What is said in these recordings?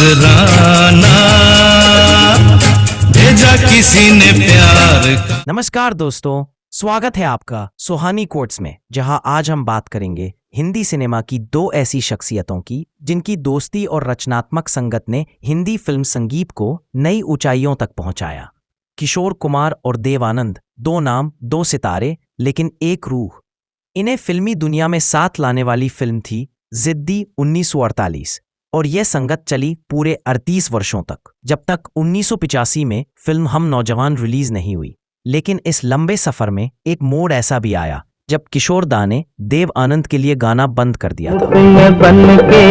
नजराना भेजा किसी ने प्यार का। नमस्कार दोस्तों, स्वागत है आपका सुहानी कोट्स में, जहां आज हम बात करेंगे हिंदी सिनेमा की दो ऐसी शख्सियतों की जिनकी दोस्ती और रचनात्मक संगत ने हिंदी फिल्म संगीत को नई ऊंचाइयों तक पहुंचाया। किशोर कुमार और देव आनंद, दो नाम, दो सितारे, लेकिन एक रूह। इन्हें फिल्मी दुनिया में साथ लाने वाली फिल्म थी जिद्दी 1948, और यह संगत चली पूरे 38 वर्षों तक, जब तक 1985 में फिल्म हम नौजवान रिलीज नहीं हुई। लेकिन इस लंबे सफर में एक मोड़ ऐसा भी आया जब किशोर दा ने देव आनंद के लिए गाना बंद कर दिया था। बन के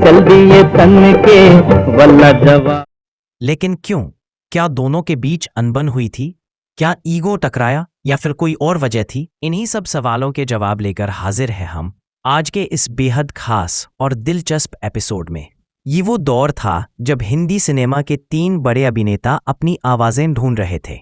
चल दिए तन के वल्ला जवा। लेकिन क्यों? क्या दोनों के बीच अनबन हुई थी? क्या ईगो टकराया या फिर कोई और वजह थी? इन्हीं सब सवालों के जवाब लेकर हाजिर है हम आज के इस बेहद खास और दिलचस्प एपिसोड में। ये वो दौर था जब हिंदी सिनेमा के 3 बड़े अभिनेता अपनी आवाजें ढूंढ रहे थे।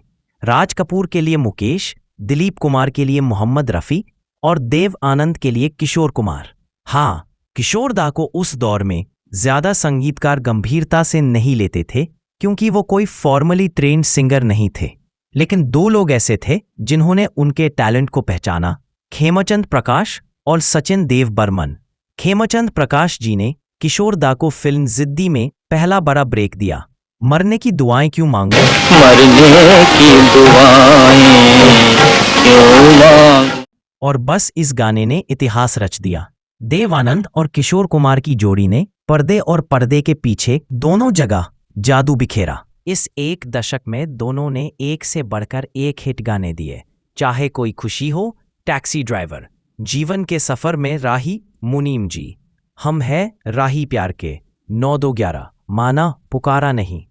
राज कपूर के लिए मुकेश, दिलीप कुमार के लिए मोहम्मद रफ़ी और देव आनंद के लिए किशोर कुमार। हाँ, किशोर दा को उस दौर में ज्यादा संगीतकार गंभीरता से नहीं लेते थे, क्योंकि वो कोई फॉर्मली ट्रेन्ड सिंगर नहीं थे। लेकिन 2 लोग ऐसे थे जिन्होंने उनके टैलेंट को पहचाना, खेमचंद प्रकाश और सचिन देव बर्मन। खेमचंद प्रकाश जी ने किशोर दा को फिल्म जिद्दी में पहला बड़ा ब्रेक दिया। मरने की दुआएं क्यों मांगो, मरने की दुआएं क्यों मांगो। और बस इस गाने ने इतिहास रच दिया। देव आनंद और किशोर कुमार की जोड़ी ने पर्दे और पर्दे के पीछे दोनों जगह जादू बिखेरा। इस एक दशक में दोनों ने एक से बढ़कर एक हिट गाने दिए, चाहे कोई खुशी हो, टैक्सी ड्राइवर, जीवन के सफर में राही, मुनीम जी, हम है राही प्यार के, 9-2-11, माना पुकारा नहीं,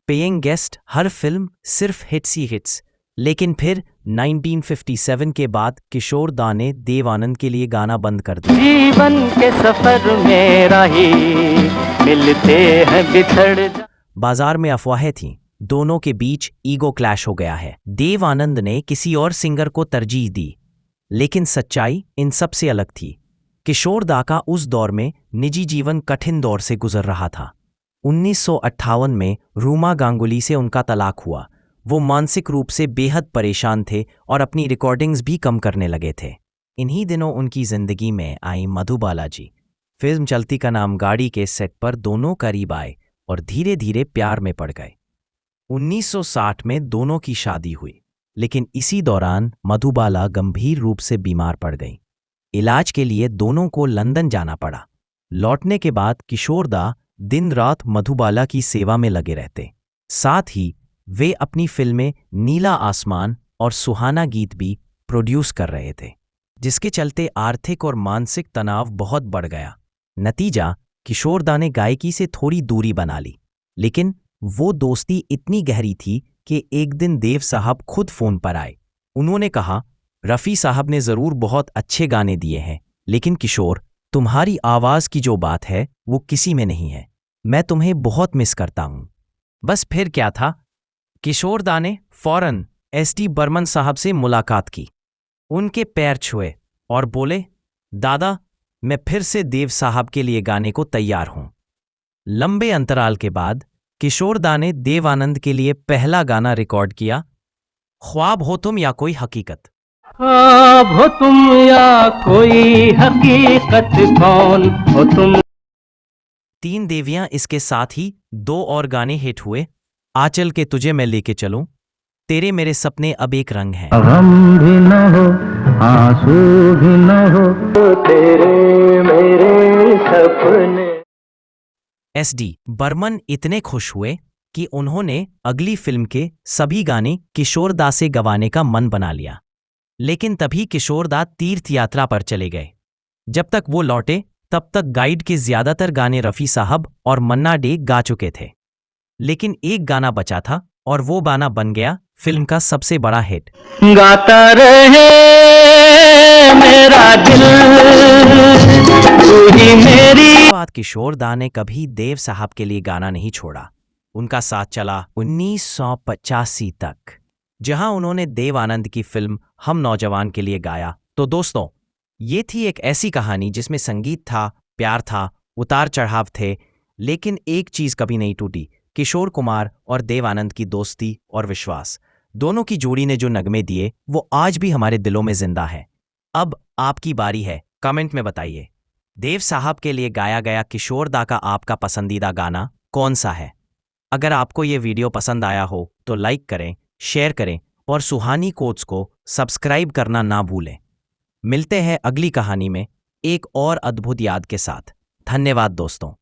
पेइंग गेस्ट। हर फिल्म सिर्फ हिट्स ही हिट्स। लेकिन फिर 1957 के बाद किशोर दा ने देव आनंद के लिए गाना बंद कर दिया। जीवन के सफर में राही मिलते हैं बिछड़ जा। बाजार में अफवाहें थीं, दोनों के बीच ईगो क्लैश हो गया है। देव आनंद ने किसी और सिंगर को तरजीह दी, लेकिन सच्चाई इन सब से अलग थी। किशोर दा का उस दौर में निजी जीवन कठिन दौर से गुजर रहा था। 1958 में रूमा गांगुली से उनका तलाक हुआ। वो मानसिक रूप से बेहद परेशान थे और अपनी रिकॉर्डिंग्स भी कम करने लगे थे। इन्हीं दिनों उनकी जिंदगी में आई मधुबाला जी। फिल्म चलती का नाम गाड़ी के सेट पर दोनों करीब आए और धीरे धीरे प्यार में पड़ गए। 1960 में दोनों की शादी हुई, लेकिन इसी दौरान मधुबाला गंभीर रूप से बीमार पड़ गई। इलाज के लिए दोनों को लंदन जाना पड़ा। लौटने के बाद किशोर दा दिन रात मधुबाला की सेवा में लगे रहते। साथ ही वे अपनी फिल्में नीला आसमान और सुहाना गीत भी प्रोड्यूस कर रहे थे, जिसके चलते आर्थिक और मानसिक तनाव बहुत बढ़ गया। नतीजा, किशोर दा ने गायकी से थोड़ी दूरी बना ली। लेकिन वो दोस्ती इतनी गहरी थी कि एक दिन देव साहब खुद फोन पर आए। उन्होंने कहा, रफ़ी साहब ने ज़रूर बहुत अच्छे गाने दिए हैं, लेकिन किशोर, तुम्हारी आवाज़ की जो बात है वो किसी में नहीं है। मैं तुम्हें बहुत मिस करता हूं। बस फिर क्या था, किशोर दा ने फौरन एसडी बर्मन साहब से मुलाकात की, उनके पैर छुए और बोले, दादा, मैं फिर से देव साहब के लिए गाने को तैयार हूं। लंबे अंतराल के बाद किशोर दा ने देव आनंद के लिए पहला गाना रिकॉर्ड किया, ख्वाब हो तुम या कोई हकीकत। ख्वाब हो तुम या कोई हकीकत, कौन हो तुम। 3 देवियां, इसके साथ ही 2 और गाने हिट हुए, आंचल के तुझे मैं लेके चलूं, तेरे मेरे सपने अब एक रंग हैं। गम भी न हो, आंसू भी न हो, तेरे मेरे सपने। एसडी बर्मन इतने खुश हुए कि उन्होंने अगली फिल्म के सभी गाने किशोर दा से गवाने का मन बना लिया। लेकिन तभी किशोर दा तीर्थ यात्रा पर चले गए। जब तक वो लौटे तब तक गाइड के ज्यादातर गाने रफ़ी साहब और मन्ना डे गा चुके थे। लेकिन एक गाना बचा था और वो गाना बन गया फिल्म का सबसे बड़ा हिट। गाता रहे मेरा दिल, तू ही मेरी। बाद किशोर दा ने कभी देव साहब के लिए गाना नहीं छोड़ा। उनका साथ चला 1985 तक, जहां उन्होंने देव आनंद की फिल्म हम नौजवान के लिए गाया। तो दोस्तों, ये थी एक ऐसी कहानी जिसमें संगीत था, प्यार था, उतार चढ़ाव थे, लेकिन एक चीज कभी नहीं टूटी, किशोर कुमार और देव आनंद की दोस्ती और विश्वास। दोनों की जोड़ी ने जो नगमे दिए वो आज भी हमारे दिलों में जिंदा है। अब आपकी बारी है, कमेंट में बताइए देव साहब के लिए गाया गया किशोर दा का आपका पसंदीदा गाना कौन सा है। अगर आपको ये वीडियो पसंद आया हो तो लाइक करें, शेयर करें और सुहानी कोट्स को सब्सक्राइब करना ना भूलें। मिलते हैं अगली कहानी में एक और अद्भुत याद के साथ। धन्यवाद दोस्तों।